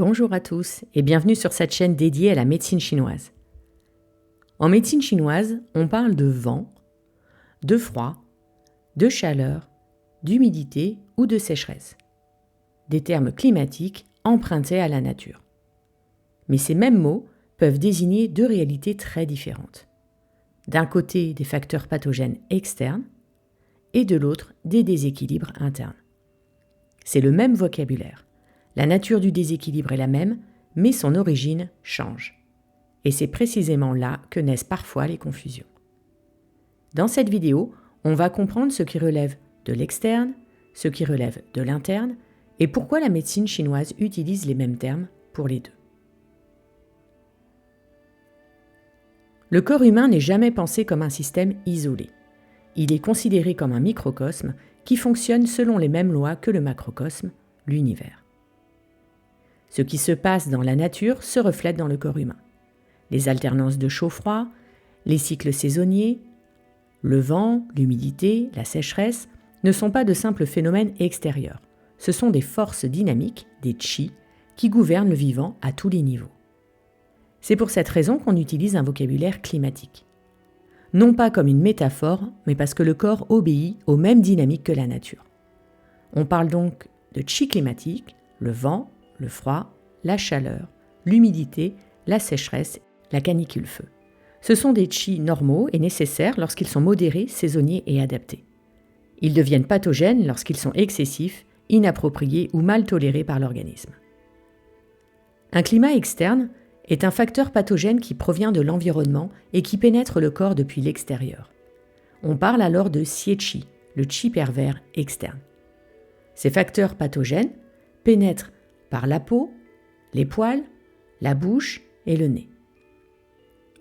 Bonjour à tous et bienvenue sur cette chaîne dédiée à la médecine chinoise. En médecine chinoise, on parle de vent, de froid, de chaleur, d'humidité ou de sécheresse. Des termes climatiques empruntés à la nature. Mais ces mêmes mots peuvent désigner deux réalités très différentes. D'un côté, des facteurs pathogènes externes et de l'autre, des déséquilibres internes. C'est le même vocabulaire. La nature du déséquilibre est la même, mais son origine change. Et c'est précisément là que naissent parfois les confusions. Dans cette vidéo, on va comprendre ce qui relève de l'externe, ce qui relève de l'interne, et pourquoi la médecine chinoise utilise les mêmes termes pour les deux. Le corps humain n'est jamais pensé comme un système isolé. Il est considéré comme un microcosme qui fonctionne selon les mêmes lois que le macrocosme, l'univers. Ce qui se passe dans la nature se reflète dans le corps humain. Les alternances de chaud-froid, les cycles saisonniers, le vent, l'humidité, la sécheresse ne sont pas de simples phénomènes extérieurs. Ce sont des forces dynamiques, des qi, qui gouvernent le vivant à tous les niveaux. C'est pour cette raison qu'on utilise un vocabulaire climatique. Non pas comme une métaphore, mais parce que le corps obéit aux mêmes dynamiques que la nature. On parle donc de qi climatique, le vent, le froid, la chaleur, l'humidité, la sécheresse, la canicule-feu. Ce sont des qi normaux et nécessaires lorsqu'ils sont modérés, saisonniers et adaptés. Ils deviennent pathogènes lorsqu'ils sont excessifs, inappropriés ou mal tolérés par l'organisme. Un climat externe est un facteur pathogène qui provient de l'environnement et qui pénètre le corps depuis l'extérieur. On parle alors de xie-qi, le qi pervers externe. Ces facteurs pathogènes pénètrent par la peau, les poils, la bouche et le nez.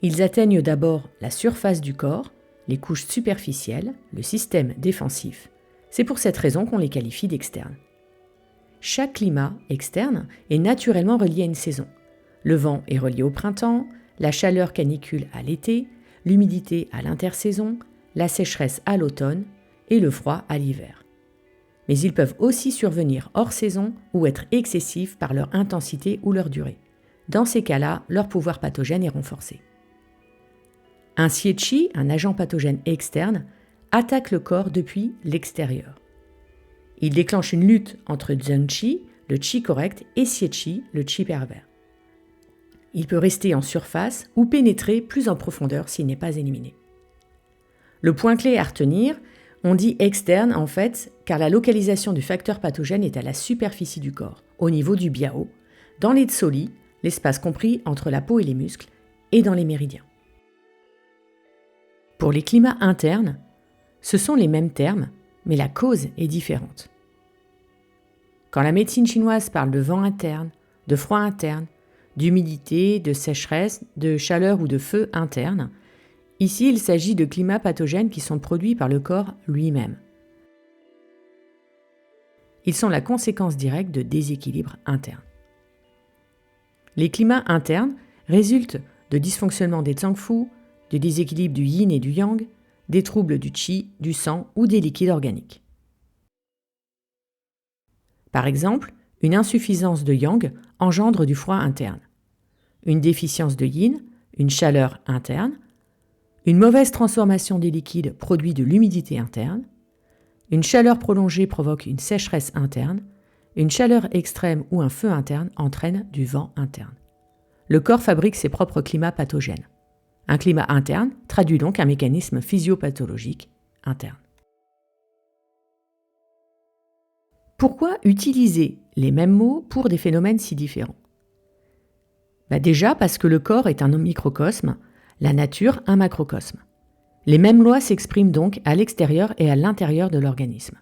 Ils atteignent d'abord la surface du corps, les couches superficielles, le système défensif. C'est pour cette raison qu'on les qualifie d'externes. Chaque climat externe est naturellement relié à une saison. Le vent est relié au printemps, la chaleur canicule à l'été, l'humidité à l'intersaison, la sécheresse à l'automne et le froid à l'hiver. Mais ils peuvent aussi survenir hors saison ou être excessifs par leur intensité ou leur durée. Dans ces cas-là, leur pouvoir pathogène est renforcé. Un xie-qi, un agent pathogène externe, attaque le corps depuis l'extérieur. Il déclenche une lutte entre zhen-qi, le qi correct, et xie-qi, le qi pervers. Il peut rester en surface ou pénétrer plus en profondeur s'il n'est pas éliminé. Le point clé à retenir, on dit externe en fait, car la localisation du facteur pathogène est à la superficie du corps, au niveau du biao, dans les tsoli, l'espace compris entre la peau et les muscles, et dans les méridiens. Pour les climats internes, ce sont les mêmes termes, mais la cause est différente. Quand la médecine chinoise parle de vent interne, de froid interne, d'humidité, de sécheresse, de chaleur ou de feu interne, ici, il s'agit de climats pathogènes qui sont produits par le corps lui-même. Ils sont la conséquence directe de déséquilibres internes. Les climats internes résultent de dysfonctionnements des zhangfu, de déséquilibre du yin et du yang, des troubles du qi, du sang ou des liquides organiques. Par exemple, une insuffisance de yang engendre du froid interne. Une déficience de yin, une chaleur interne. Une mauvaise transformation des liquides produit de l'humidité interne. Une chaleur prolongée provoque une sécheresse interne. Une chaleur extrême ou un feu interne entraîne du vent interne. Le corps fabrique ses propres climats pathogènes. Un climat interne traduit donc un mécanisme physiopathologique interne. Pourquoi utiliser les mêmes mots pour des phénomènes si différents ? Déjà parce que le corps est un microcosme, la nature un macrocosme. Les mêmes lois s'expriment donc à l'extérieur et à l'intérieur de l'organisme.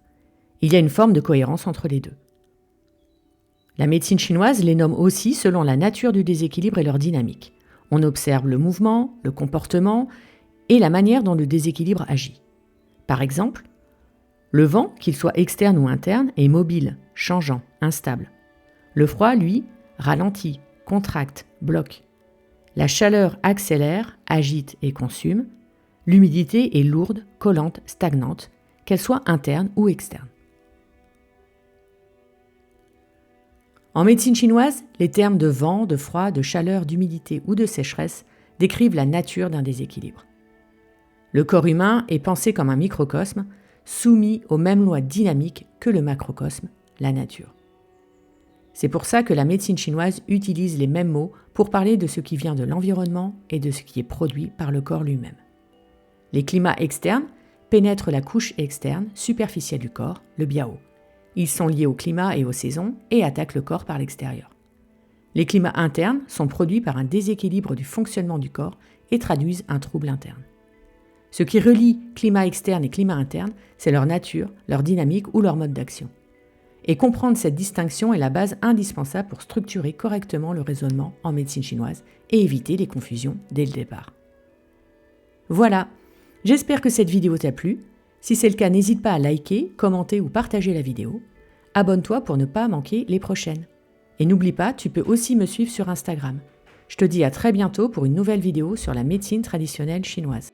Il y a une forme de cohérence entre les deux. La médecine chinoise les nomme aussi selon la nature du déséquilibre et leur dynamique. On observe le mouvement, le comportement et la manière dont le déséquilibre agit. Par exemple, le vent, qu'il soit externe ou interne, est mobile, changeant, instable. Le froid, lui, ralentit, contracte, bloque. La chaleur accélère, agite et consume. L'humidité est lourde, collante, stagnante, qu'elle soit interne ou externe. En médecine chinoise, les termes de vent, de froid, de chaleur, d'humidité ou de sécheresse décrivent la nature d'un déséquilibre. Le corps humain est pensé comme un microcosme, soumis aux mêmes lois dynamiques que le macrocosme, la nature. C'est pour ça que la médecine chinoise utilise les mêmes mots pour parler de ce qui vient de l'environnement et de ce qui est produit par le corps lui-même. Les climats externes pénètrent la couche externe, superficielle du corps, le biao. Ils sont liés au climat et aux saisons et attaquent le corps par l'extérieur. Les climats internes sont produits par un déséquilibre du fonctionnement du corps et traduisent un trouble interne. Ce qui relie climat externe et climat interne, c'est leur nature, leur dynamique ou leur mode d'action. Et comprendre cette distinction est la base indispensable pour structurer correctement le raisonnement en médecine chinoise et éviter les confusions dès le départ. Voilà, j'espère que cette vidéo t'a plu. Si c'est le cas, n'hésite pas à liker, commenter ou partager la vidéo. Abonne-toi pour ne pas manquer les prochaines. Et n'oublie pas, tu peux aussi me suivre sur Instagram. Je te dis à très bientôt pour une nouvelle vidéo sur la médecine traditionnelle chinoise.